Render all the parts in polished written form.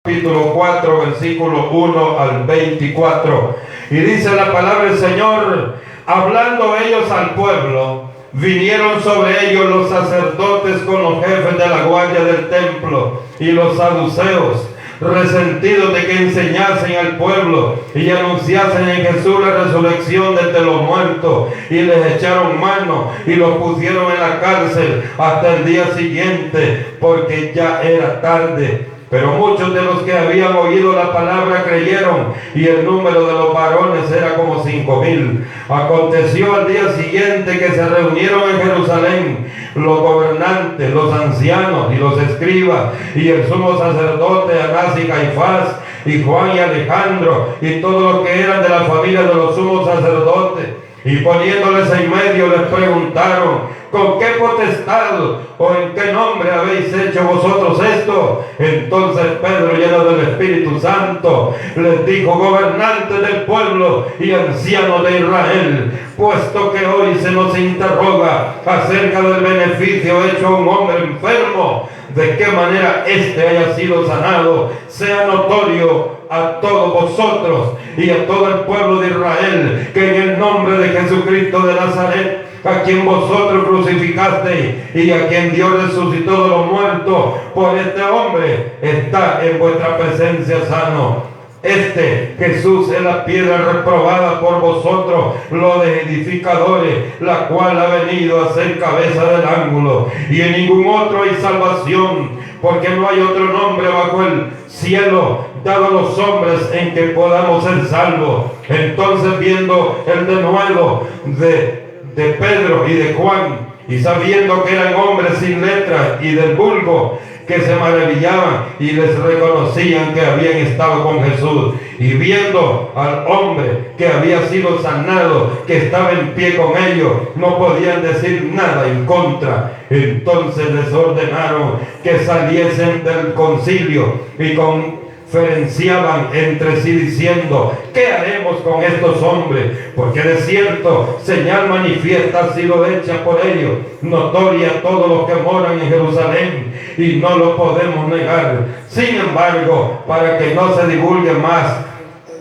Capítulo 4, versículo 1 al 24. Y dice la palabra del Señor: hablando ellos al pueblo, vinieron sobre ellos los sacerdotes con los jefes de la guardia del templo y los saduceos, resentidos de que enseñasen al pueblo y anunciasen en Jesús la resurrección de entre los muertos, y les echaron mano y los pusieron en la cárcel hasta el día siguiente, porque ya era tarde. Pero muchos de los que habían oído la palabra creyeron, y el número de los varones era como 5,000. Aconteció al día siguiente que se reunieron en Jerusalén los gobernantes, los ancianos y los escribas, y el sumo sacerdote Anás y Caifás, y Juan y Alejandro, y todos los que eran de la familia de los sumos sacerdotes. Y poniéndoles en medio les preguntaron: ¿con qué potestad o en qué nombre habéis hecho vosotros esto? Entonces Pedro, lleno del Espíritu Santo, les dijo: gobernantes del pueblo y ancianos de Israel, puesto que hoy se nos interroga acerca del beneficio hecho a un hombre enfermo, de qué manera éste haya sido sanado, sea notorio a todos vosotros y a todo el pueblo de Israel, que en el nombre de Jesucristo de Nazaret, a quien vosotros crucificasteis y a quien Dios resucitó de los muertos, por este hombre está en vuestra presencia sano. Este Jesús es la piedra reprobada por vosotros, los edificadores, la cual ha venido a ser cabeza del ángulo. Y en ningún otro hay salvación, porque no hay otro nombre bajo el cielo dado a los hombres en que podamos ser salvos. Entonces, viendo el denuedo de Pedro y de Juan, y sabiendo que eran hombres sin letra y del vulgo, que se maravillaban y les reconocían que habían estado con Jesús, y viendo al hombre que había sido sanado, que estaba en pie con ellos, no podían decir nada en contra. Entonces les ordenaron que saliesen del concilio y conferenciaban entre sí diciendo: ¿qué haremos con estos hombres? Porque de cierto señal manifiesta ha sido hecha por ellos, notoria a todos los que moran en Jerusalén, y no lo podemos negar. Sin embargo, para que no se divulgue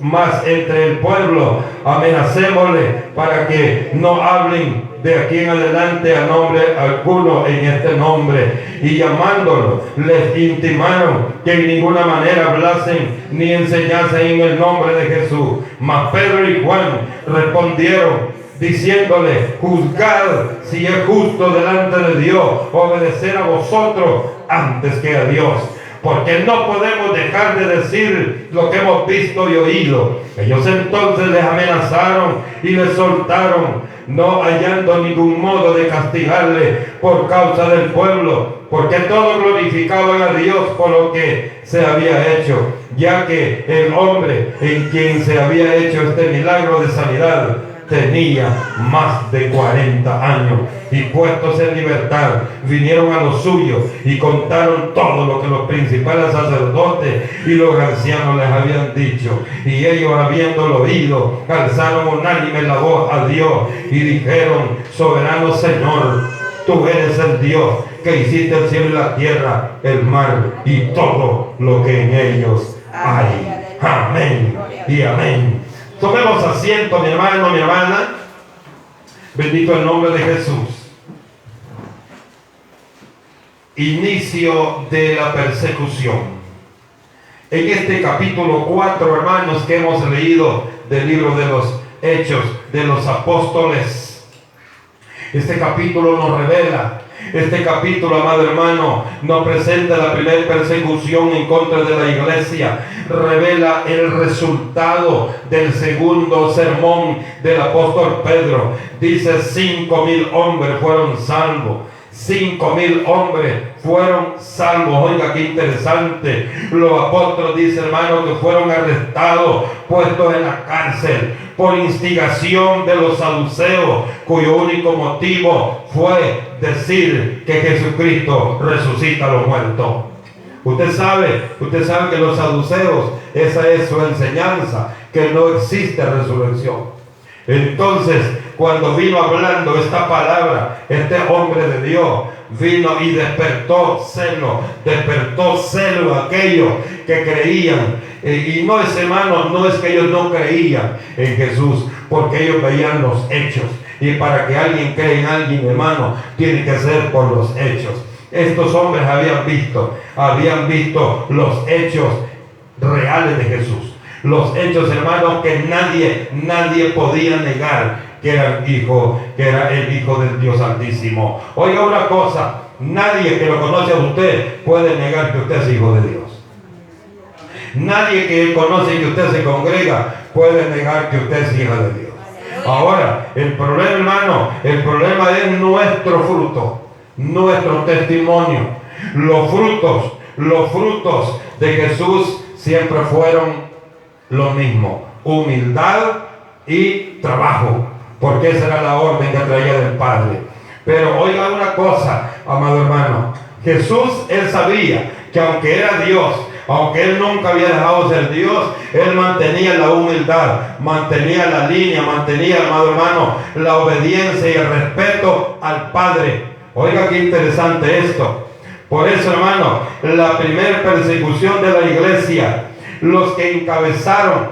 más entre el pueblo, amenacémosle para que no hablen de aquí en adelante a nombre alguno en este nombre. Y llamándolo, les intimaron que en ninguna manera hablasen ni enseñasen en el nombre de Jesús. Mas Pedro y Juan respondieron diciéndole: juzgad si es justo delante de Dios obedecer a vosotros antes que a Dios, porque no podemos dejar de decir lo que hemos visto y oído. Ellos entonces les amenazaron y les soltaron, no hallando ningún modo de castigarle por causa del pueblo, porque todos glorificaban a Dios por lo que se había hecho, ya que el hombre en quien se había hecho este milagro de sanidad tenía más de 40 años. Y puestos en libertad, vinieron a los suyos y contaron todo lo que los principales sacerdotes y los ancianos les habían dicho. Y ellos, habiéndolo oído, alzaron unánime la voz a Dios y dijeron: soberano Señor, tú eres el Dios que hiciste el cielo y la tierra, el mar y todo lo que en ellos hay. Amén y amén. Tomemos asiento, mi hermano, mi hermana. Bendito el nombre de Jesús. Inicio de la persecución. En este capítulo 4, hermanos, que hemos leído del libro de los Hechos de los Apóstoles, este capítulo nos revela, este capítulo, amado hermano, nos presenta la primera persecución en contra de la iglesia. Revela el resultado del segundo sermón del apóstol Pedro. Dice: 5,000 hombres fueron salvos. 5,000 hombres fueron salvos. Oiga, qué interesante. Los apóstoles, dice hermano, que fueron arrestados, puestos en la cárcel por instigación de los saduceos, cuyo único motivo fue decir que Jesucristo resucita a los muertos. Usted sabe que los saduceos, esa es su enseñanza, que no existe resurrección. Entonces, cuando vino hablando esta palabra, este hombre de Dios vino y despertó celo a aquellos que creían. Y no es, hermano, no es que ellos no creían en Jesús, porque ellos veían los hechos. Y para que alguien crea en alguien, hermano, tiene que ser por los hechos. Estos hombres habían visto los hechos reales de Jesús. Los hechos, hermanos, que nadie podía negar que era el Hijo del Dios Altísimo. Oiga una cosa, nadie que lo conoce a usted puede negar que usted es hijo de Dios. Nadie que conoce que usted se congrega puede negar que usted es hija de Dios. Ahora, el problema, hermano, el problema es nuestro fruto, nuestro testimonio. Los frutos de Jesús siempre fueron lo mismo: humildad y trabajo, porque esa era la orden que traía del Padre. Pero oiga una cosa, amado hermano, Jesús, él sabía que aunque era Dios, aunque él nunca había dejado de ser Dios, él mantenía la humildad, mantenía la línea, mantenía, amado hermano, la obediencia y el respeto al Padre. Oiga qué interesante esto. Por eso, hermano, la primera persecución de la iglesia, los que encabezaron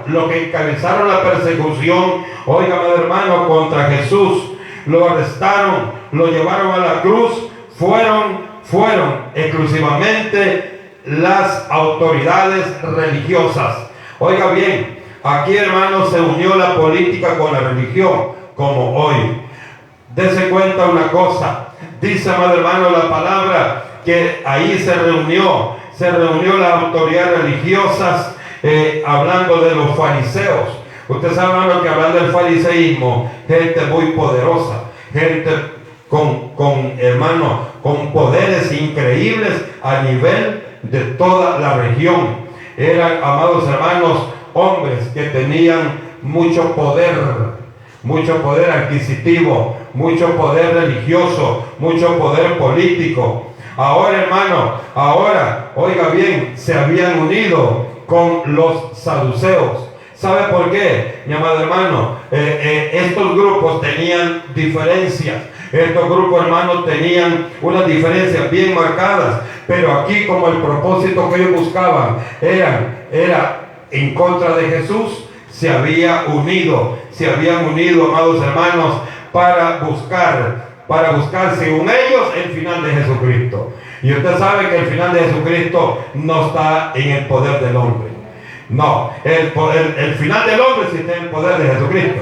la persecución, oiga, amado hermano, contra Jesús, lo arrestaron, lo llevaron a la cruz, fueron exclusivamente las autoridades religiosas. Oiga bien, aquí, hermano, se unió la política con la religión, como hoy. Dese cuenta una cosa, dice, amado hermano, la palabra que ahí se reunió las autoridades religiosas, hablando de los fariseos. Usted sabe, hermano, que hablando del fariseísmo, gente muy poderosa, gente con poderes increíbles a nivel de toda la región. Eran, amados hermanos, hombres que tenían mucho poder adquisitivo, mucho poder religioso, mucho poder político. Ahora, hermano, oiga bien, se habían unido con los saduceos. ¿Sabe por qué, mi amado hermano? Estos grupos tenían diferencias. Estos grupos, hermanos, tenían unas diferencias bien marcadas. Pero aquí, como el propósito que ellos buscaban era en contra de Jesús, se habían unido, amados hermanos, para buscar según ellos el final de Jesucristo. Y usted sabe que el final de Jesucristo no está en el poder del hombre. No, el final del hombre sí está en el poder de Jesucristo,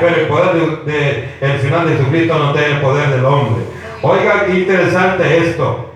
pero el final de Jesucristo no está en el poder del hombre. Oiga, qué interesante esto.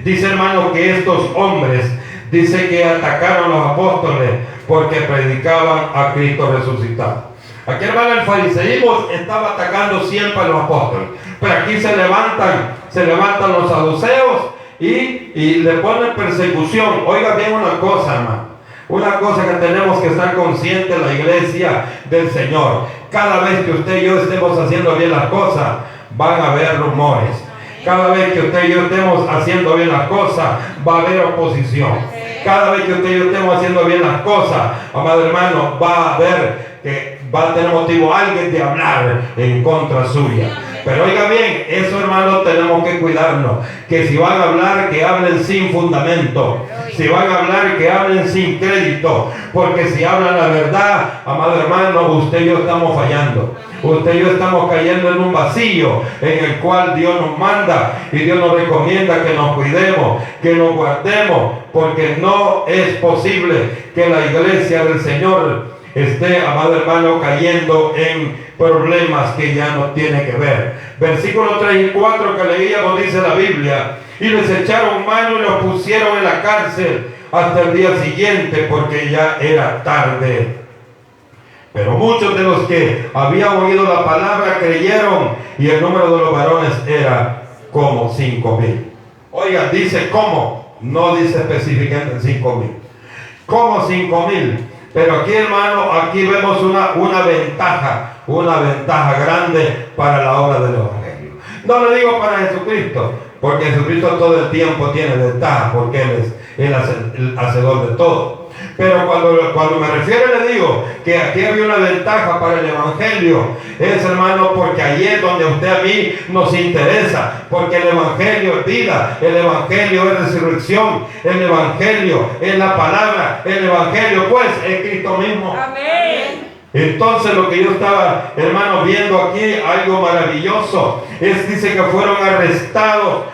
Dice, hermano, que estos hombres, dice que atacaron a los apóstoles porque predicaban a Cristo resucitado. Aquí, hermano, el fariseísmo estaba atacando siempre a los apóstoles, pero aquí se levantan los saduceos y le ponen persecución. Oiga bien una cosa, hermano. Una cosa que tenemos que estar conscientes en la iglesia del Señor. Cada vez que usted y yo estemos haciendo bien las cosas, van a haber rumores. Cada vez que usted y yo estemos haciendo bien las cosas, va a haber oposición. Cada vez que usted y yo estemos haciendo bien las cosas, amado hermano, va a tener motivo alguien de hablar en contra suya. Pero oiga bien, eso, hermano, tenemos que cuidarnos. Que si van a hablar, que hablen sin fundamento. Si van a hablar, que hablen sin crédito. Porque si hablan la verdad, amado hermano, usted y yo estamos fallando. Usted y yo estamos cayendo en un vacío en el cual Dios nos manda y Dios nos recomienda que nos cuidemos, que nos guardemos, porque no es posible que la iglesia del Señor esté, amado hermano, cayendo en problemas que ya no tiene que ver. Versículos 3 y 4 que leíamos, dice la Biblia: y les echaron mano y los pusieron en la cárcel hasta el día siguiente, porque ya era tarde. Pero muchos de los que habían oído la palabra creyeron, y el número de los varones era como 5,000. Oiga, dice cómo, no dice específicamente 5,000. Como 5,000. Pero aquí, hermano, aquí vemos una ventaja grande para la obra del Evangelio. No lo digo para Jesucristo, porque Jesucristo todo el tiempo tiene ventaja, porque el hacedor de todo. Pero cuando me refiero y le digo que aquí había una ventaja para el Evangelio, es, hermano, porque allí es donde a usted, a mí nos interesa, porque el Evangelio es vida, el Evangelio es resurrección, el Evangelio es la palabra, el Evangelio pues es Cristo mismo. Amén. Entonces lo que yo estaba, hermano, viendo aquí, algo maravilloso, dice que fueron arrestados,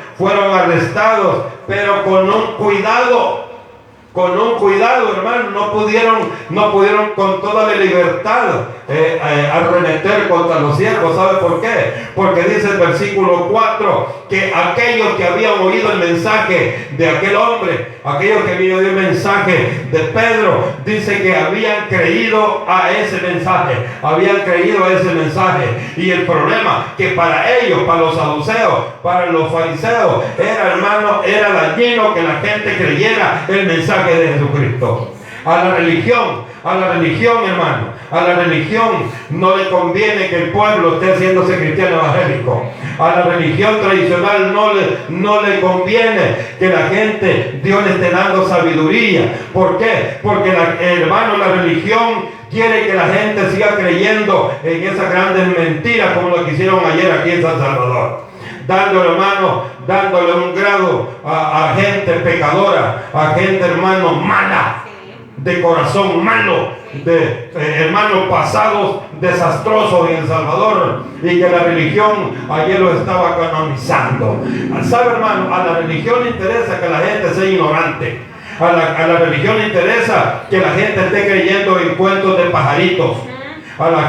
pero con un cuidado, hermano, no pudieron con toda la libertad arremeter contra los siervos. ¿Sabe por qué? Porque dice el versículo 4 que aquellos que habían oído el mensaje de aquel hombre, aquellos que habían oído el mensaje de Pedro, dice que habían creído a ese mensaje, y el problema que para ellos, para los saduceos, para los fariseos, era dañino que la gente creyera el mensaje de Jesucristo. A la religión, hermano, a la religión no le conviene que el pueblo esté haciéndose cristiano evangélico. A la religión tradicional no le conviene que la gente, Dios le esté dando sabiduría. ¿Por qué? Porque hermano, la religión quiere que la gente siga creyendo en esas grandes mentiras, como lo que hicieron ayer aquí en San Salvador, dándole un grado a gente pecadora, a gente, hermano, mala, de corazón malo, de hermanos pasados desastrosos en El Salvador, y que la religión ayer lo estaba canonizando. ¿Sabe, hermano? A la religión le interesa que la gente sea ignorante. A la religión le interesa que la gente esté creyendo en cuentos de pajaritos. A la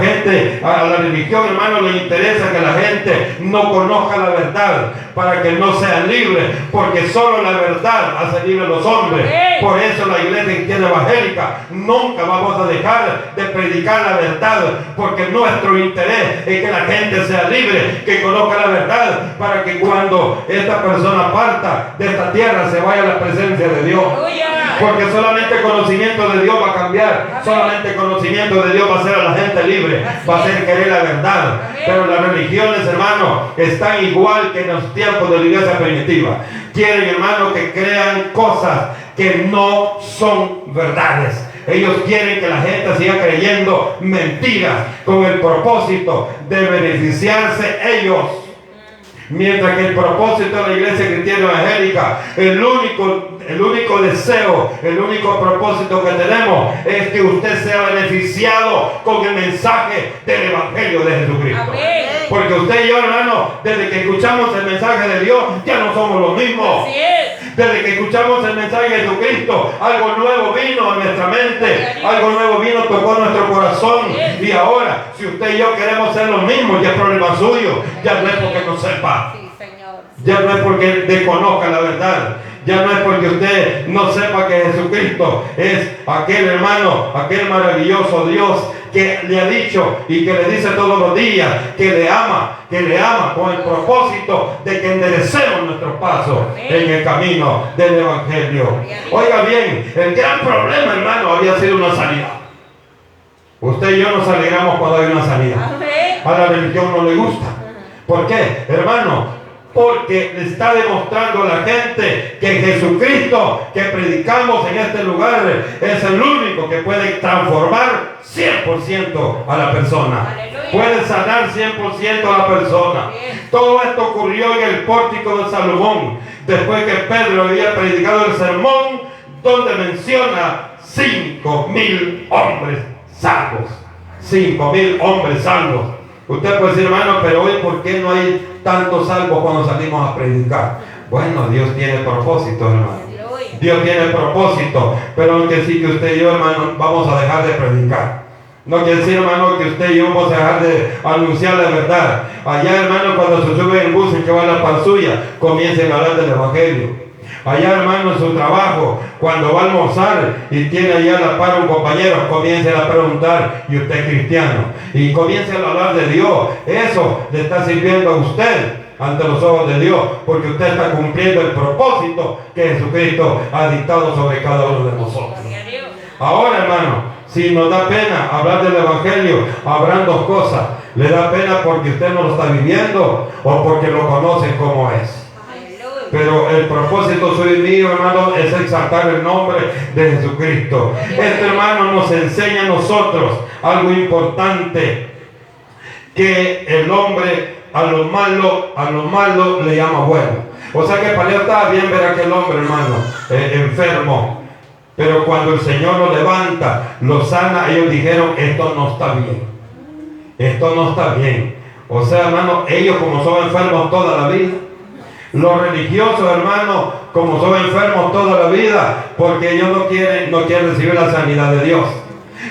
religión, hermano, le interesa que la gente no conozca la verdad para que no sean libres, porque solo la verdad hace libres a los hombres. Por eso la iglesia cristiana evangélica nunca vamos a dejar de predicar la verdad, porque nuestro interés es que la gente sea libre, que conozca la verdad, para que cuando esta persona parta de esta tierra se vaya a la presencia de Dios. Porque solamente conocimiento de Dios va a cambiar, solamente conocimiento de Dios va a hacer a la gente libre, va a hacer querer la verdad. Pero las religiones, hermano, están igual que en los tiempos de la iglesia primitiva. Quieren, hermano, que crean cosas que no son verdades. Ellos quieren que la gente siga creyendo mentiras con el propósito de beneficiarse ellos. Mientras que el propósito de la iglesia cristiana evangélica, el único deseo, el único propósito que tenemos es que usted sea beneficiado con el mensaje del Evangelio de Jesucristo. Amén. Porque usted y yo, hermano, desde que escuchamos el mensaje de Dios, ya no somos los mismos. Así es. Desde que escuchamos el mensaje de Jesucristo, algo nuevo vino a nuestra mente, algo nuevo vino, tocó nuestro corazón. Y ahora, si usted y yo queremos ser los mismos, ya es problema suyo, ya no es porque no sepa, ya no es porque desconozca la verdad, ya no es porque usted no sepa que Jesucristo es aquel, hermano, aquel maravilloso Dios que le ha dicho y que le dice todos los días que le ama con el propósito de que enderecemos nuestros pasos en el camino del Evangelio. Oiga bien, el gran problema, hermano, había sido una sanidad. Usted y yo nos alegramos cuando hay una sanidad. A la religión no le gusta. ¿Por qué, hermano? Porque le está demostrando a la gente que Jesucristo que predicamos en este lugar es el único que puede transformar 100% a la persona. Aleluya. Puede sanar 100% a la persona. Bien. Todo esto ocurrió en el pórtico de Salomón, después que Pedro había predicado el sermón donde menciona 5,000 hombres salvos. 5,000 hombres salvos. Usted puede decir, hermano, pero hoy ¿por qué no hay tantos salvos cuando salimos a predicar? Bueno, Dios tiene propósito, hermano. Dios tiene propósito, pero no quiere decir que usted y yo, hermano, vamos a dejar de predicar. No quiere decir, hermano, que usted y yo vamos a dejar de anunciar la verdad. Allá, hermano, cuando se sube en bus y que va a la panzulla, comiencen a hablar del Evangelio. Allá, hermano, en su trabajo, cuando va a almorzar y tiene allá a la par un compañero, comiencen a preguntar, ¿y usted es cristiano? Y comiencen a hablar de Dios. Eso le está sirviendo a usted ante los ojos de Dios, porque usted está cumpliendo el propósito que Jesucristo ha dictado sobre cada uno de nosotros. Ahora, hermano, si nos da pena hablar del Evangelio, habrán dos cosas. Le da pena porque usted no lo está viviendo o porque lo conoce como es. Pero el propósito suyo y mío, hermano, es exaltar el nombre de Jesucristo. Este hermano nos enseña a nosotros algo importante, que el hombre a lo malo le llama bueno. O sea que para ellos estaba bien ver a aquel hombre, hermano, enfermo. Pero cuando el Señor lo levanta, lo sana, ellos dijeron, esto no está bien. Esto no está bien. O sea, hermano, ellos como son enfermos toda la vida. Los religiosos, hermano, como son enfermos toda la vida, porque ellos no quieren recibir la sanidad de Dios.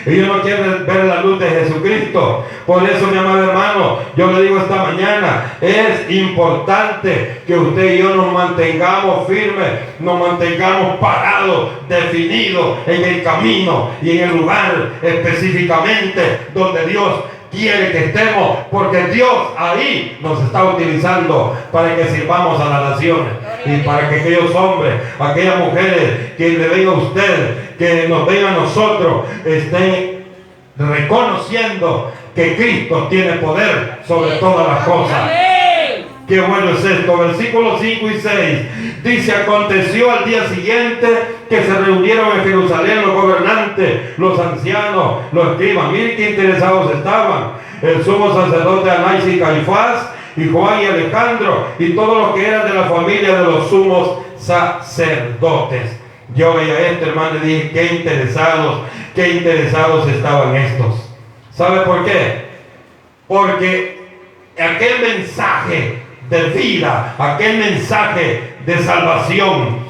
Ellos no quieren ver la luz de Jesucristo. Por eso, mi amado hermano, yo le digo esta mañana, es importante que usted y yo nos mantengamos firmes, nos mantengamos parados, definidos en el camino y en el lugar específicamente donde Dios quiere que estemos, porque Dios ahí nos está utilizando para que sirvamos a las naciones y para que aquellos hombres, aquellas mujeres que le venga a usted, que nos venga a nosotros, estén reconociendo que Cristo tiene poder sobre todas las cosas. Qué bueno es esto. Versículos 5 y 6 dice: aconteció al día siguiente que se reunieron en Jerusalén los gobernantes, los ancianos, los escribas. Miren qué interesados estaban: el sumo sacerdote Anás y Caifás, y Juan y Alejandro, y todos los que eran de la familia de los sumos sacerdotes. Yo veía esto, hermano, y dije, qué interesados estaban estos. ¿Sabe por qué? Porque aquel mensaje de vida, aquel mensaje de salvación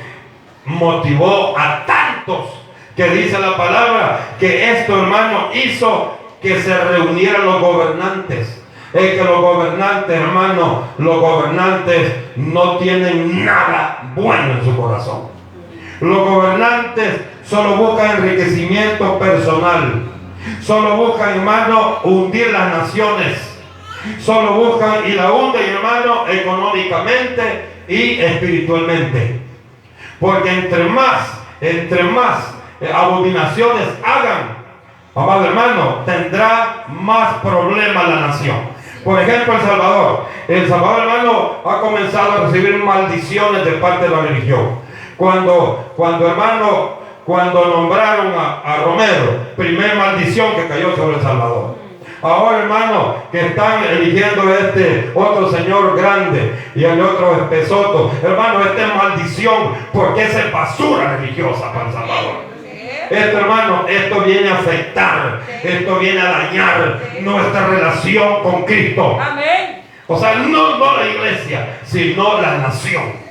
motivó a tantos, que dice la palabra que esto, hermano, hizo que se reunieran los gobernantes. Es que los gobernantes, hermano, los gobernantes no tienen nada bueno en su corazón. Los gobernantes solo buscan enriquecimiento personal, solo buscan, hermano, hundir las naciones. Solo buscan y la hunden, hermano, económicamente y espiritualmente. Porque entre más abominaciones hagan, amado hermano, tendrá más problemas la nación. Por ejemplo, El Salvador, hermano, ha comenzado a recibir maldiciones de parte de la religión. Cuando nombraron a Romero, primera maldición que cayó sobre El Salvador. Ahora, hermano, que están eligiendo este otro señor grande y el otro espesoto, hermano, esta es maldición, porque es basura religiosa para El Salvador. Esto, hermano, esto viene a afectar, esto viene a dañar nuestra relación con Cristo. Amén. O sea, no la iglesia, sino la nación.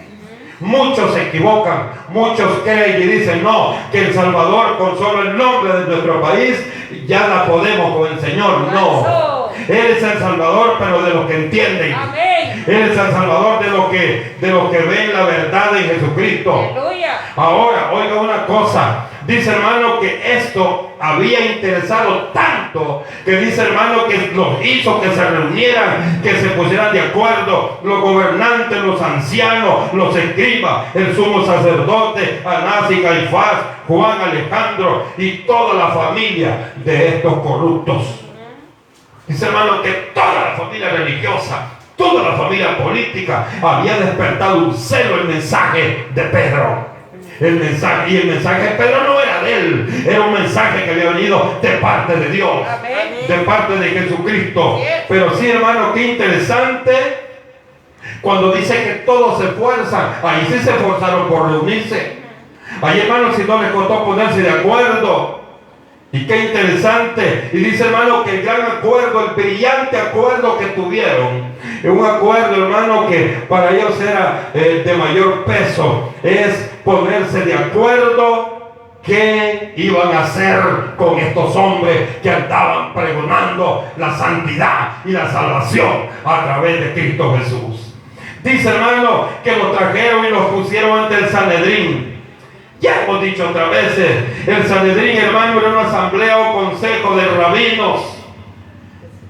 Muchos se equivocan, muchos creen y dicen no, que El Salvador con solo el nombre de nuestro país ya la podemos con el Señor. No, Él es el Salvador, pero de los que entienden. Amén. Él es el Salvador de los que ven la verdad en Jesucristo. Aleluya. Ahora, oiga una cosa. Dice, hermano, que esto había interesado tanto, que dice, hermano, que los hizo que se reunieran, que se pusieran de acuerdo los gobernantes, los ancianos, los escribas, el sumo sacerdote Anás y Caifás, Juan, Alejandro y toda la familia de estos corruptos. Dice, hermano, que toda la familia religiosa, toda la familia política había despertado un celo el mensaje de Pedro. El mensaje de Pedro no era de él, era un mensaje que había venido de parte de Dios. Amén. De parte de Jesucristo. Pero sí, hermano, qué interesante cuando dice que todos se esfuerzan. Ahí sí se esforzaron por reunirse. Ahí, hermano, si no les costó ponerse de acuerdo. Y qué interesante. Y dice, hermano, que el gran acuerdo, el brillante acuerdo que tuvieron, un acuerdo, hermano, que para ellos era de mayor peso, es ponerse de acuerdo qué iban a hacer con estos hombres que andaban pregonando la santidad y la salvación a través de Cristo Jesús. Dice, hermano, que los trajeron y los pusieron ante el Sanedrín. Ya hemos dicho otras veces, el Sanedrín, hermano, era una asamblea o consejo de rabinos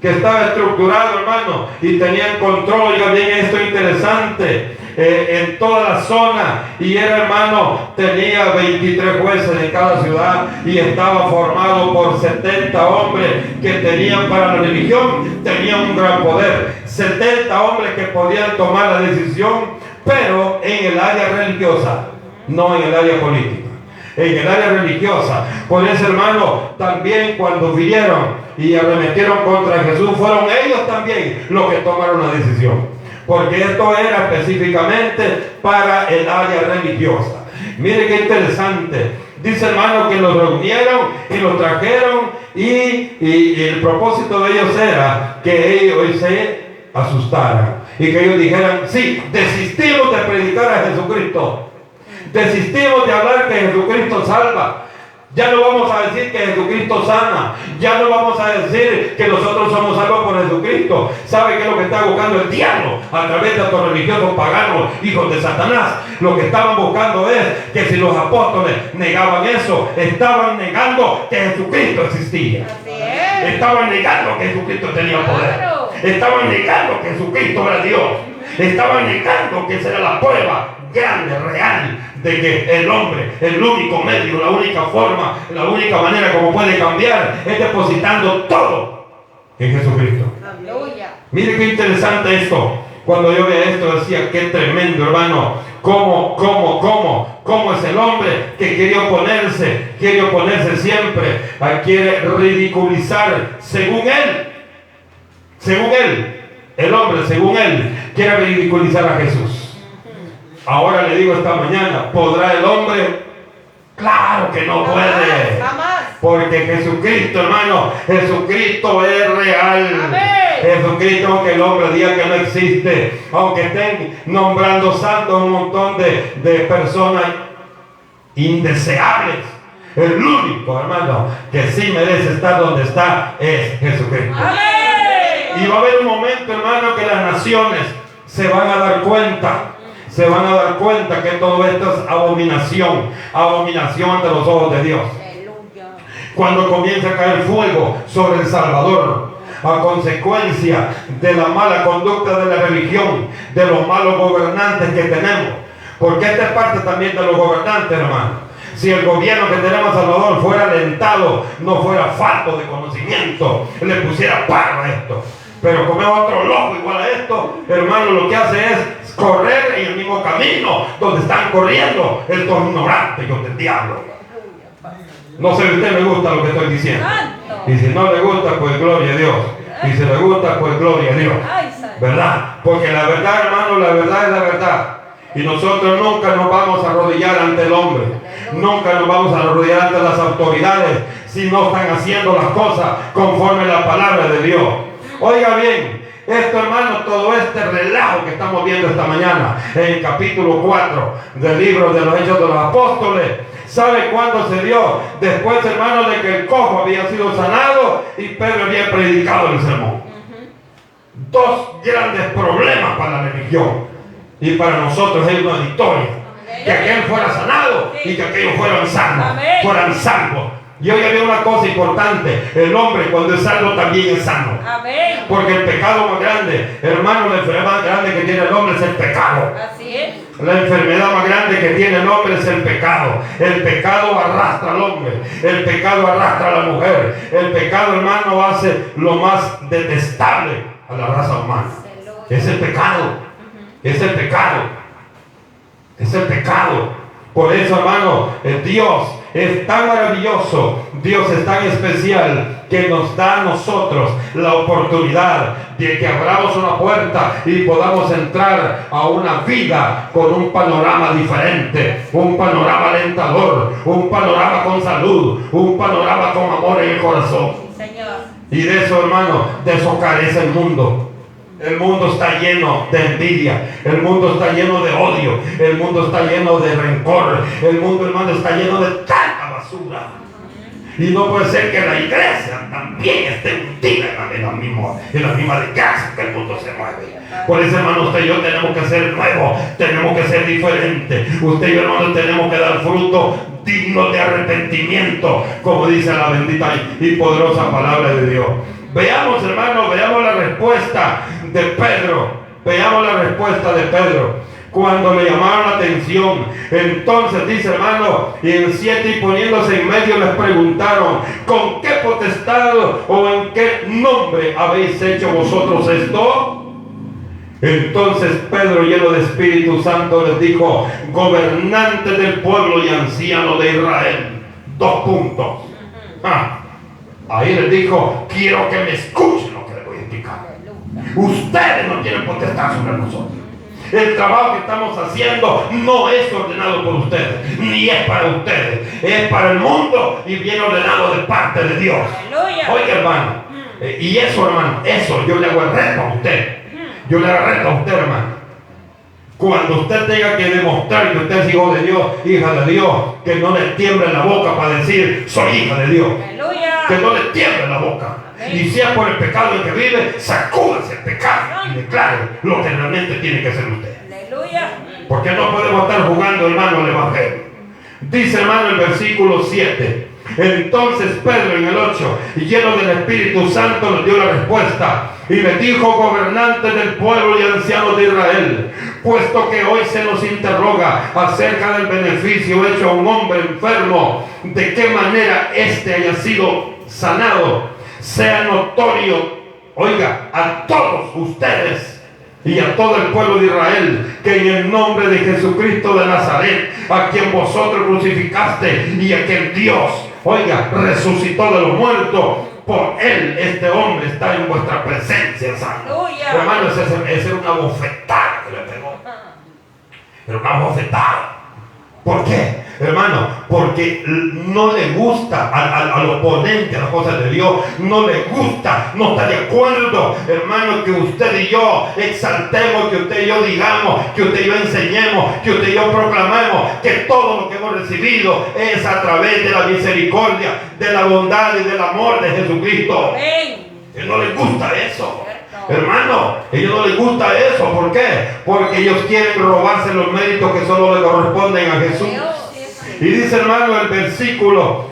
que estaba estructurado, hermano, y tenían control. Oiga bien, esto interesante, en toda la zona, y era, hermano, tenía 23 jueces en cada ciudad y estaba formado por 70 hombres que tenían, para la religión, tenían un gran poder. 70 hombres que podían tomar la decisión pero en el área religiosa, no en el área política. En el área religiosa. Por eso, hermano, también cuando vinieron y arremetieron contra Jesús, fueron ellos también los que tomaron la decisión, porque esto era específicamente para el área religiosa. Mire qué interesante. Dice, hermano, que los reunieron y los trajeron y el propósito de ellos era que ellos se asustaran y que ellos dijeran: sí, desistimos de predicar a Jesucristo. Desistimos de hablar que Jesucristo salva. Ya no vamos a decir que Jesucristo sana. Ya no vamos a decir que nosotros somos salvos por Jesucristo. ¿Sabe qué es lo que está buscando el diablo a través de estos religiosos paganos, hijos de Satanás? Lo que estaban buscando es que si los apóstoles negaban eso, estaban negando que Jesucristo existía. Estaban negando que Jesucristo tenía poder. Estaban negando que Jesucristo era Dios. Estaban negando que esa era la prueba grande, real, de que el hombre, el único medio, la única forma, la única manera como puede cambiar es depositando todo en Jesucristo. Aleluya. Mire qué interesante esto. Cuando yo veía esto decía: qué tremendo, hermano. ¿Cómo es el hombre que quiere oponerse siempre? Quiere ridiculizar según él, el hombre, según él, quiere ridiculizar a Jesús. Ahora le digo esta mañana: ¿podrá el hombre? Claro que no puede. Jamás. Porque Jesucristo, hermano, Jesucristo es real. Amén. Jesucristo, aunque el hombre diga que no existe, aunque estén nombrando santos un montón de personas indeseables, el único, hermano, que sí merece estar donde está es Jesucristo. Amén. Y va a haber un momento, hermano, que las naciones se van a dar cuenta. Se van a dar cuenta que todo esto es abominación ante los ojos de Dios. Cuando comienza a caer fuego sobre el Salvador, a consecuencia de la mala conducta de la religión, de los malos gobernantes que tenemos. Porque esta es parte también de los gobernantes, hermano. Si el gobierno que tenemos a Salvador fuera alentado, no fuera falto de conocimiento, le pusiera paro a esto. Pero como es otro loco igual a esto, hermano, lo que hace es correr en el mismo camino donde están corriendo estos ignorantes del diablo. No sé si a usted le gusta lo que estoy diciendo. Y si no le gusta, pues gloria a Dios. Y si le gusta, pues gloria a Dios. ¿Verdad? Porque la verdad, hermano, la verdad es la verdad. Y nosotros nunca nos vamos a arrodillar ante el hombre. Nunca nos vamos a arrodillar ante las autoridades si no están haciendo las cosas conforme a la palabra de Dios. Oiga bien, esto, hermano, todo este relajo que estamos viendo esta mañana en el capítulo 4 del libro de los Hechos de los Apóstoles, ¿sabe cuándo se dio? Después, hermano, de que el cojo había sido sanado y Pedro había predicado el sermón. Dos grandes problemas para la religión y para nosotros es una victoria. Que aquel fuera sanado y que aquellos fueran salvos. Y hoy había una cosa importante: el hombre cuando es salvo también es sano. Amén. Porque el pecado más grande, hermano, la enfermedad más grande que tiene el hombre es el pecado. Así es. La enfermedad más grande que tiene el hombre es el pecado. El pecado arrastra al hombre. El pecado arrastra a la mujer. El pecado, hermano, hace lo más detestable a la raza humana. Es el pecado. Es el pecado. Es el pecado. Por eso, hermano, Dios es tan maravilloso, Dios es tan especial, que nos da a nosotros la oportunidad de que abramos una puerta y podamos entrar a una vida con un panorama diferente, un panorama alentador, un panorama con salud, un panorama con amor en el corazón. Señor. Y de eso, hermano, de eso carece el mundo. El mundo está lleno de envidia, el mundo está lleno de odio, el mundo está lleno de rencor, el mundo, hermano, está lleno de tanta basura. Y no puede ser que la iglesia también esté hundida en la misma desgracia que el mundo se mueve. Por eso, hermano, usted y yo tenemos que ser nuevos, tenemos que ser diferentes. Usted y yo, hermano, tenemos que dar fruto digno de arrepentimiento, como dice la bendita y poderosa palabra de Dios. Veamos, hermano, veamos la respuesta de Pedro. Veamos la respuesta de Pedro cuando le llamaron la atención. Entonces dice, hermano, y en 7, y poniéndose en medio les preguntaron: ¿con qué potestad o en qué nombre habéis hecho vosotros esto? Entonces Pedro, lleno de Espíritu Santo, les dijo: gobernantes del pueblo y ancianos de Israel. 2 puntos. Ahí les dijo: quiero que me escuchen lo que les voy a explicar. Ustedes no tienen potestad sobre nosotros. El trabajo que estamos haciendo no es ordenado por ustedes, ni es para ustedes, es para el mundo y viene ordenado de parte de Dios. Oiga, hermano, y eso, hermano, eso yo le hago el reto a usted. Yo le hago el reto a usted, hermano. Cuando usted tenga que demostrar que usted es hijo de Dios, hija de Dios, que no le tiemble la boca para decir: soy hija de Dios. Que no le tiemble la boca. Y si es por el pecado en que vive, sacúdase el pecado y declare lo que realmente tiene que ser usted. Porque no podemos estar jugando, hermano, al evangelio. Dice, hermano, el versículo 7. Entonces Pedro, en el 8, lleno del Espíritu Santo, les dio la respuesta y les dijo: gobernantes del pueblo y ancianos de Israel, puesto que hoy se nos interroga acerca del beneficio hecho a un hombre enfermo, de qué manera éste haya sido sanado, sea notorio, oiga, a todos ustedes y a todo el pueblo de Israel, que en el nombre de Jesucristo de Nazaret, a quien vosotros crucificaste y a quien Dios, oiga, resucitó de los muertos, por él este hombre está en vuestra presencia sano. Hermano, esa era una bofetada que le pegó. Era una bofetada. ¿Por qué, hermano? Porque no le gusta al oponente a las cosas de Dios. No le gusta, no está de acuerdo, hermano, que usted y yo exaltemos, que usted y yo digamos, que usted y yo enseñemos, que usted y yo proclamemos que todo lo que hemos recibido es a través de la misericordia, de la bondad y del amor de Jesucristo. Él no le gusta eso. Hermano, a ellos no les gusta eso. ¿Por qué? Porque ellos quieren robarse los méritos que solo le corresponden a Jesús. Y dice, hermano, el versículo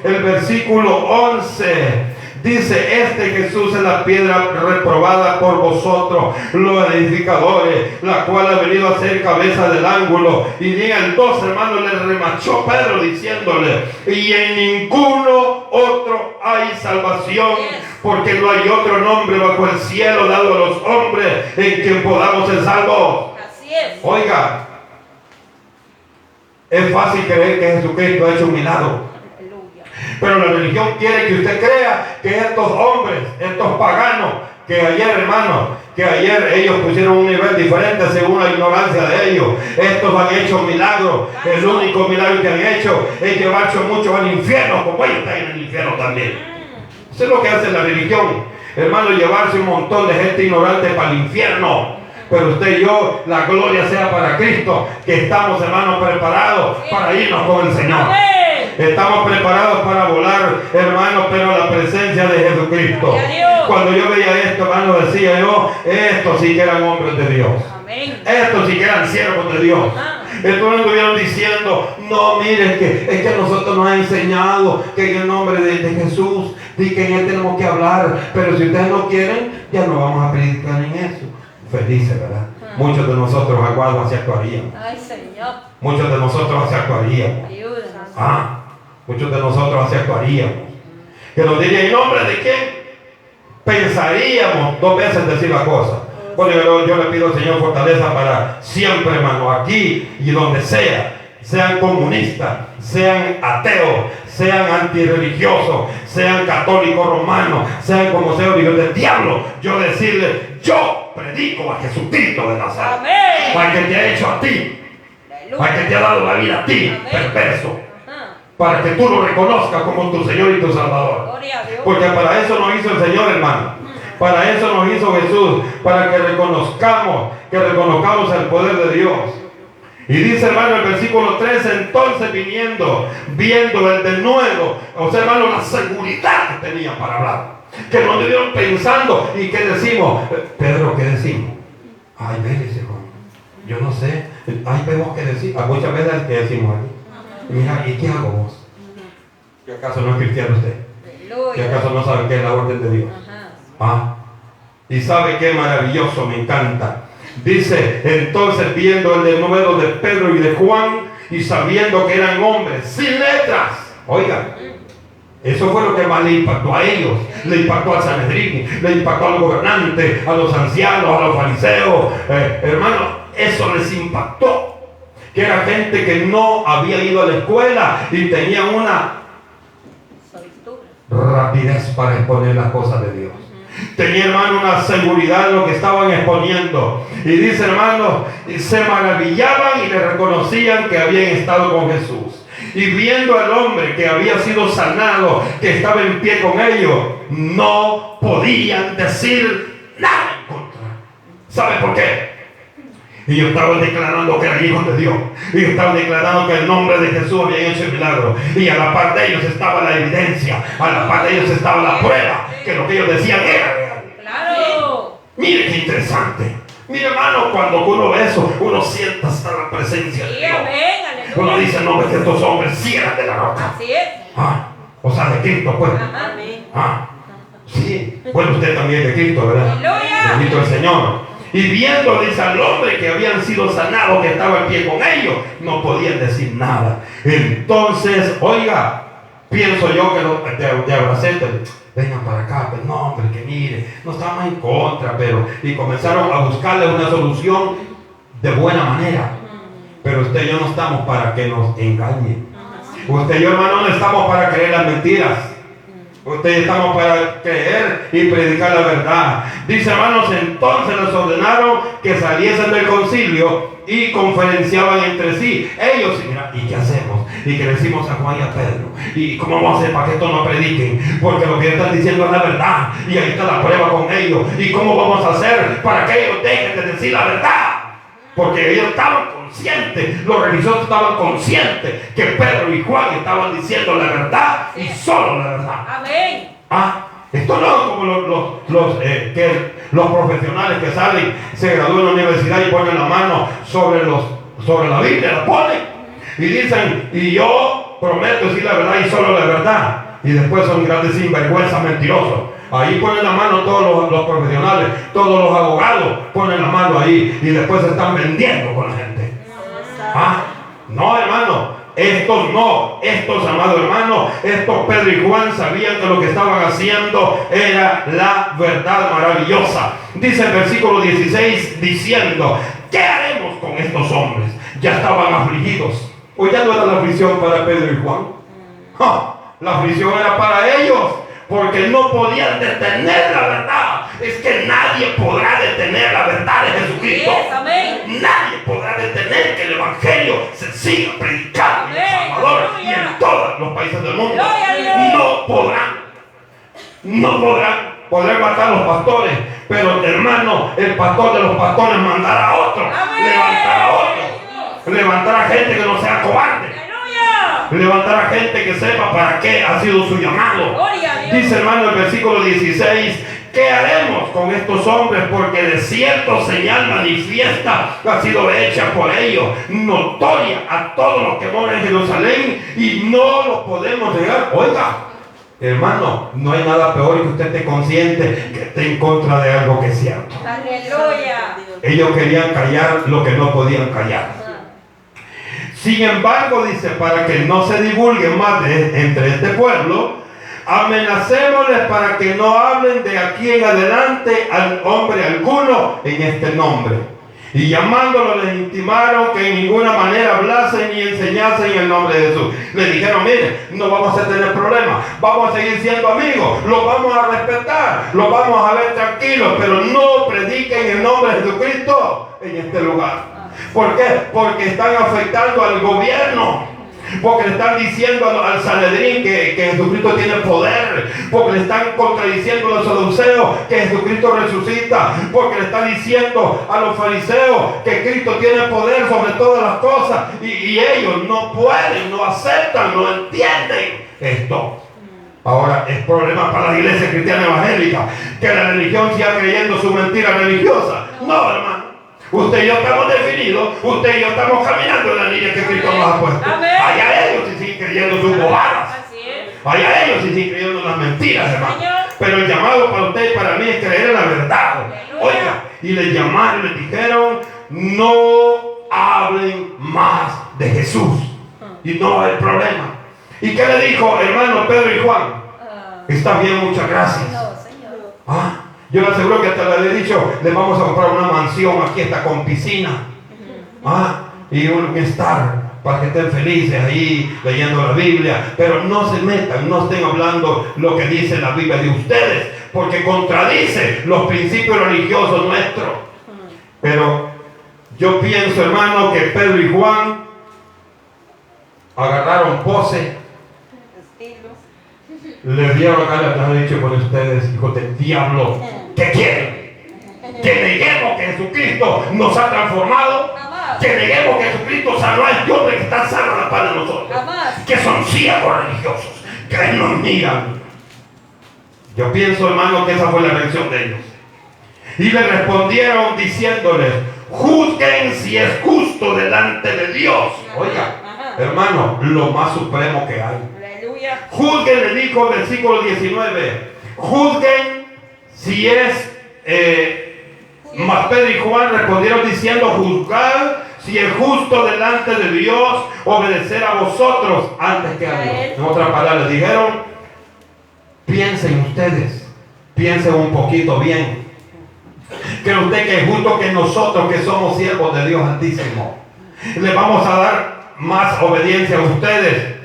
11. Dice: este Jesús es la piedra reprobada por vosotros, los edificadores, la cual ha venido a ser cabeza del ángulo. Y en el 2, hermano, le remachó Pedro diciéndole: y en ninguno otro hay salvación, porque no hay otro nombre bajo el cielo dado a los hombres en quien podamos ser salvos. Así es. Oiga, es fácil creer que Jesucristo ha hecho un milagro. Pero la religión quiere que usted crea que estos hombres, estos paganos, que ayer, hermano, que ayer ellos pusieron un nivel diferente según la ignorancia de ellos. Estos han hecho milagros. El único milagro que han hecho es llevarse muchos al infierno, como ellos están en el infierno también. Eso es lo que hace la religión, hermano, llevarse un montón de gente ignorante para el infierno. Pero usted y yo, la gloria sea para Cristo, que estamos, hermanos, preparados para irnos con el Señor. Estamos preparados para volar, hermanos, pero a la presencia de Jesucristo. Cuando yo veía esto, hermano, decía yo: estos sí que eran hombres de Dios. Estos sí que eran siervos de Dios. Estos no estuvieron diciendo: no, mire, es que nosotros nos ha enseñado que en el nombre de Jesús, y que en él tenemos que hablar. Pero si ustedes no quieren, ya no vamos a predicar en eso. Felices, ¿verdad? Muchos de nosotros aguardos así actuaríamos. Ay, Señor. Muchos de nosotros así actuaríamos. Muchos de nosotros así actuaríamos. Que nos diría: ¿en nombre de quién? Pensaríamos 2 veces decir la cosa. Bueno, yo le pido al Señor fortaleza para siempre, hermano, aquí y donde sea. Sean comunistas, sean ateos, sean antirreligiosos, sean católicos romanos, sean como sean hijos del diablo, yo decirle: yo predico a Jesucristo de Nazaret. Amén. Para que te ha hecho a ti, para que te ha dado la vida a ti, perverso, para que tú lo reconozcas como tu Señor y tu Salvador. Porque para eso nos hizo el Señor, hermano. Para eso nos hizo Jesús, para que reconozcamos el poder de Dios. Y dice, hermano, el versículo 13: entonces viendo el denuedo, o sea, hermano, la seguridad que tenían para hablar, que nos dieron pensando. ¿Y qué decimos? Pedro, ¿qué decimos? Ay, dice, yo no sé, ay, vemos qué decir. Muchas veces que decimos aquí: mira, ¿y qué hago vos? ¿Qué acaso no es cristiano usted? ¿Qué acaso no sabe qué es la orden de Dios? Y sabe qué maravilloso, me encanta. Dice: entonces viendo el denuedo de Pedro y de Juan, y sabiendo que eran hombres sin letras, oiga, Eso fue lo que más le impactó a ellos, le impactó al Sanedrín, le impactó a los gobernantes, a los ancianos, a los fariseos. Hermano, eso les impactó. Que era gente que no había ido a la escuela y tenían una rapidez para exponer las cosas de Dios. Tenía, hermano, una seguridad en lo que estaban exponiendo. Y dice, hermano, se maravillaban y le reconocían que habían estado con Jesús. Y viendo al hombre que había sido sanado, que estaba en pie con ellos, no podían decir nada en contra. ¿Sabe por qué? Ellos estaban declarando que eran hijos de Dios. Ellos estaban declarando que el nombre de Jesús había hecho el milagro. Y a la par de ellos estaba la evidencia. A la par de ellos estaba la prueba que lo que ellos decían era real. Claro. Mire qué interesante. Mire, hermano, cuando uno ve eso, uno siente hasta la presencia de Dios. Uno dice, no, que estos hombres sí eran de la roca. Así es. O sea, de Cristo, pues. Sí. Bueno, usted también es de Cristo, ¿verdad? Aleluya. Bendito el Señor. Y viendo, dice, al hombre que habían sido sanados, que estaba en pie con ellos, no podían decir nada. Entonces, oiga, pienso yo que de abracete, vengan para acá, pero no, hombre, que mire, no estamos en contra, pero, y comenzaron a buscarle una solución de buena manera. Pero usted y yo no estamos para que nos engañen. Usted y yo, hermano, no estamos para creer las mentiras. Ustedes estamos para creer y predicar la verdad. Dice, hermanos, entonces les ordenaron que saliesen del concilio y conferenciaban entre sí. Ellos, mira, ¿y qué hacemos? Y que decimos a Juan y a Pedro, ¿y cómo vamos a hacer para que esto no prediquen? Porque lo que están diciendo es la verdad. Y ahí está la prueba con ellos. ¿Y cómo vamos a hacer para que ellos dejen de decir la verdad? Porque ellos estaban conscientes, los religiosos estaban conscientes que Pedro y Juan estaban diciendo la verdad y solo la verdad. Amén. Esto no es como los profesionales que salen, se gradúan en la universidad y ponen la mano sobre la Biblia, la ponen y dicen, y yo prometo decir la verdad y solo la verdad. Y después son grandes sinvergüenzas mentirosos. Ahí ponen la mano todos los profesionales, todos los abogados ponen la mano ahí y después se están vendiendo con la gente. No, hermano, estos amados hermanos, estos Pedro y Juan sabían que lo que estaban haciendo era la verdad maravillosa. Dice el versículo 16 diciendo, ¿qué haremos con estos hombres? Ya estaban afligidos. ¿O ya no era la aflicción para Pedro y Juan? La aflicción era para ellos, porque no podían detener la verdad. Es que nadie podrá detener la verdad de Jesucristo. Nadie podrá detener que el Evangelio se siga predicando en El Salvador y en todos los países del mundo. No podrán matar a los pastores, pero hermano, el pastor de los pastores mandará a otro, levantará a otro, levantará a gente que no sea cobarde. Levantar a gente que sepa para qué ha sido su llamado. Dice, hermano, el versículo 16, ¿qué haremos con estos hombres? Porque de cierto señal manifiesta ha sido hecha por ellos, notoria a todos los que moran en Jerusalén, y no lo podemos negar. Oiga, hermano, no hay nada peor que usted esté consciente que esté en contra de algo que es cierto. Aleluya. Ellos querían callar lo que no podían callar. Sin embargo, dice, para que no se divulgue más entre este pueblo, amenacémosles para que no hablen de aquí en adelante al hombre alguno en este nombre. Y llamándolo les intimaron que en ninguna manera hablasen ni enseñasen en el nombre de Jesús. Le dijeron, mire, no vamos a tener problemas, vamos a seguir siendo amigos, los vamos a respetar, los vamos a ver tranquilos, pero no prediquen el nombre de Jesucristo en este lugar. ¿Por qué? Porque están afectando al gobierno, porque le están diciendo al Sanedrín que Jesucristo tiene poder, porque le están contradiciendo a los saduceos que Jesucristo resucita, porque le están diciendo a los fariseos que Cristo tiene poder sobre todas las cosas, y ellos no pueden, no aceptan, no entienden esto. Ahora es problema para la iglesia cristiana evangélica que la religión siga creyendo su mentira religiosa. No, hermano. Usted y yo estamos definidos, usted y yo estamos caminando en la línea que Cristo nos ha puesto. Allá ellos sí siguen creyendo sus bobadas. Allá ellos sí siguen creyendo las mentiras, hermano. Pero el llamado para usted y para mí es creer en la verdad. Oiga, y les llamaron, les dijeron, no hablen más de Jesús. Y no hay problema. ¿Y qué le dijo, hermano Pedro y Juan? Está bien, muchas gracias. No, Señor. Yo le aseguro que hasta le he dicho, le vamos a comprar una mansión, aquí está con piscina. Y un estar para que estén felices ahí leyendo la Biblia. Pero no se metan, no estén hablando lo que dice la Biblia de ustedes, porque contradice los principios religiosos nuestros. Pero yo pienso, hermano, que Pedro y Juan agarraron pose, le dieron acá, les han dicho con ustedes, hijos del diablo, ¿qué quieren? Que neguemos que Jesucristo nos ha transformado, que neguemos que Jesucristo sanó al Dios que está sano a la par de nosotros, que son ciegos religiosos, que nos miran. Yo pienso, hermano, que esa fue la reacción de ellos. Y le respondieron diciéndoles, juzguen si es justo delante de Dios. Oiga, hermano, lo más supremo que hay. Juzguen, le dijo, versículo 19, juzguen si es, mas Pedro y Juan respondieron diciendo, juzgad si es justo delante de Dios obedecer a vosotros antes que a Dios. En otras palabras, dijeron, piensen ustedes, piensen un poquito bien. ¿Cree usted que es justo que nosotros, que somos siervos de Dios Altísimo, le vamos a dar más obediencia a ustedes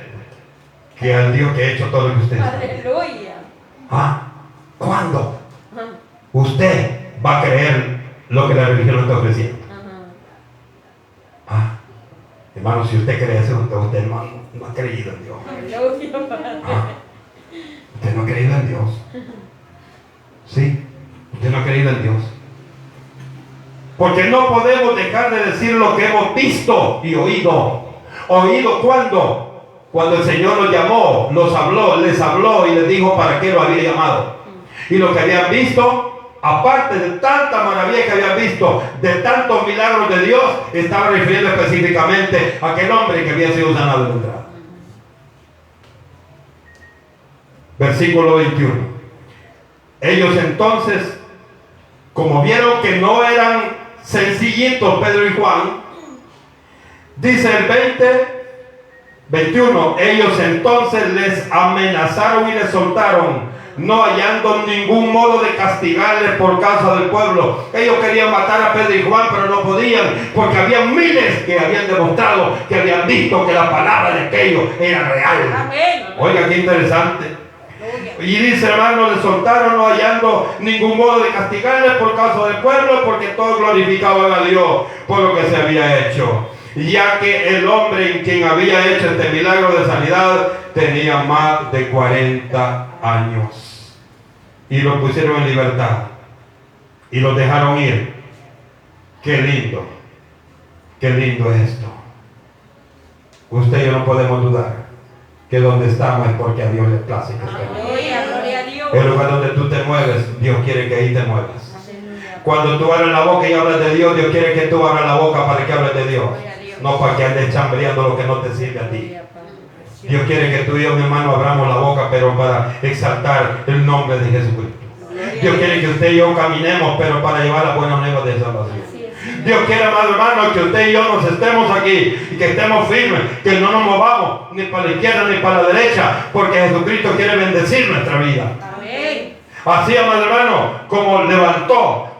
que al Dios que ha hecho todo lo que ustedes saben? Aleluya. ¿Cuándo usted va a creer lo que la religión le está ofreciendo? Hermano, si usted cree eso, usted hermano, no ha creído en Dios. Usted no ha creído en Dios. Sí, usted no ha creído en Dios. Porque no podemos dejar de decir lo que hemos visto y oído. ¿Oído cuándo? Cuando el Señor los llamó, los habló, les habló y les dijo para qué lo había llamado. Y lo que habían visto, aparte de tanta maravilla que habían visto, de tantos milagros de Dios, estaba refiriendo específicamente a aquel hombre que había sido sanado de entrada. Versículo 21. Ellos entonces, como vieron que no eran sencillitos Pedro y Juan, dice el 21, ellos entonces les amenazaron y les soltaron, no hallando ningún modo de castigarles por causa del pueblo. Ellos querían matar a Pedro y Juan, pero no podían, porque había miles que habían demostrado, que habían visto que la palabra de aquellos era real. Amén. Oiga, qué interesante. Y dice, hermano, le soltaron no hallando ningún modo de castigarles por causa del pueblo, porque todos glorificaban a Dios por lo que se había hecho, ya que el hombre en quien había hecho este milagro de sanidad tenía más de 40 años. Y lo pusieron en libertad y los dejaron ir. Qué lindo es esto. Usted y yo no podemos dudar que donde estamos es porque a Dios le place que estemos. Gloria a Dios. El lugar donde tú te mueves, Dios quiere que ahí te muevas. Cuando tú abres la boca y hablas de Dios, Dios quiere que tú abras la boca para que hables de Dios, no para que andes chambreando lo que no te sirve a ti. Dios quiere que tú y yo, mi hermano, abramos la boca, pero para exaltar el nombre de Jesucristo. Dios quiere que usted y yo caminemos, pero para llevar las buenas nuevas de salvación. Dios quiere, amado hermano, que usted y yo nos estemos aquí y que estemos firmes, que no nos movamos ni para la izquierda ni para la derecha, porque Jesucristo quiere bendecir nuestra vida. Amén. Así, amado hermano, como levantó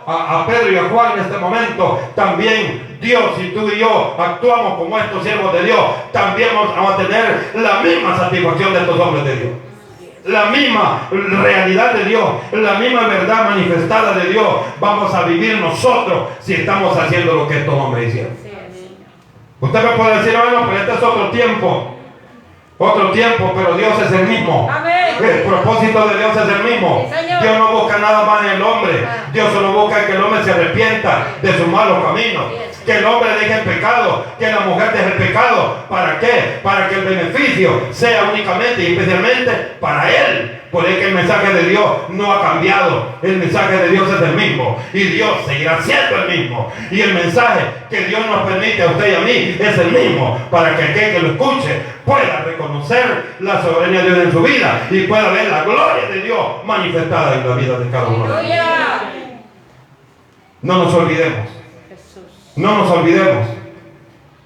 a Pedro y a Juan en este momento, también Dios, si tú y yo actuamos como estos siervos de Dios, también vamos a tener la misma satisfacción de estos hombres de Dios. La misma realidad de Dios, la misma verdad manifestada de Dios vamos a vivir nosotros si estamos haciendo lo que estos hombres hicieron. Usted me puede decir, bueno, pero este es otro tiempo, pero Dios es el mismo. Amén. El propósito de Dios es el mismo. Sí, Señor. Dios no busca nada más en el hombre. Dios solo busca que el hombre se arrepienta de sus malos caminos, que el hombre deje el pecado, que la mujer deje el pecado. ¿Para qué? Para que el beneficio sea únicamente y especialmente para él. Por eso que el mensaje de Dios no ha cambiado. El mensaje de Dios es el mismo y Dios seguirá siendo el mismo. Y el mensaje que Dios nos permite a usted y a mí es el mismo, para que aquel que lo escuche pueda reconocer la soberanía de Dios en su vida y pueda ver la gloria de Dios manifestada en la vida de cada uno de nosotros. No nos olvidemos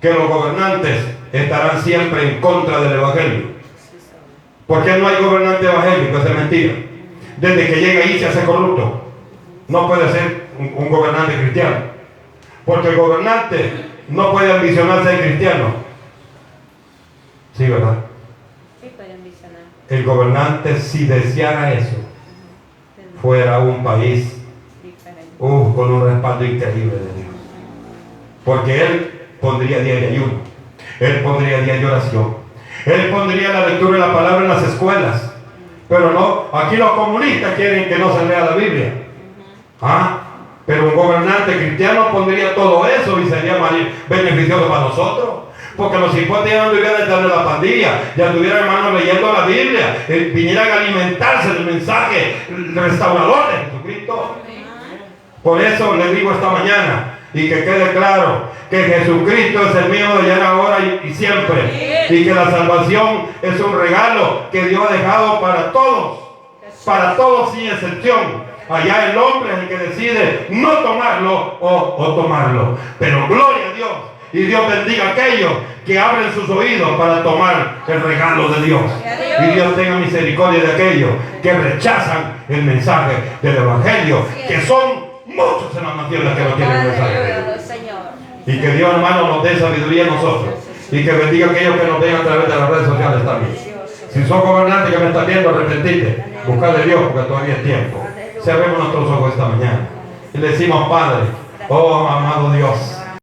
que los gobernantes estarán siempre en contra del evangelio. ¿Por qué no hay gobernante evangélico? Esa es mentira. Desde que llega ahí se hace corrupto. No puede ser un gobernante cristiano, porque el gobernante no puede ambicionar ser cristiano. Sí, ¿verdad? Sí, puede ambicionar. El gobernante, si deseara eso, fuera un país con un respaldo increíble de Dios, porque él pondría día de ayuno, él pondría día de oración, él pondría la lectura de la palabra en las escuelas. Pero no, aquí los comunistas quieren que no se lea la Biblia. Pero un gobernante cristiano pondría todo eso y sería beneficioso para nosotros, porque los impuestos ya no anduvieran detrás de la pandilla, ya estuvieran, hermanos, leyendo la Biblia, vinieran a alimentarse del mensaje restaurador de Jesucristo. Por eso les digo esta mañana, y que quede claro, que Jesucristo es el mismo de ayer, ahora y siempre, y que la salvación es un regalo que Dios ha dejado para todos sin excepción. Allá el hombre es el que decide no tomarlo o tomarlo. Pero gloria a Dios, y Dios bendiga a aquellos que abren sus oídos para tomar el regalo de Dios. Y Dios tenga misericordia de aquellos que rechazan el mensaje del evangelio, que son muchos en las naciones que no tienen el mensaje. Y que Dios, hermano, nos dé sabiduría a nosotros, y que bendiga a aquellos que nos ven a través de las redes sociales también. Si son gobernantes que me están viendo, arrepentite, buscad de Dios, porque todavía es tiempo. Cerremos nuestros ojos esta mañana y le decimos: Padre, oh amado Dios,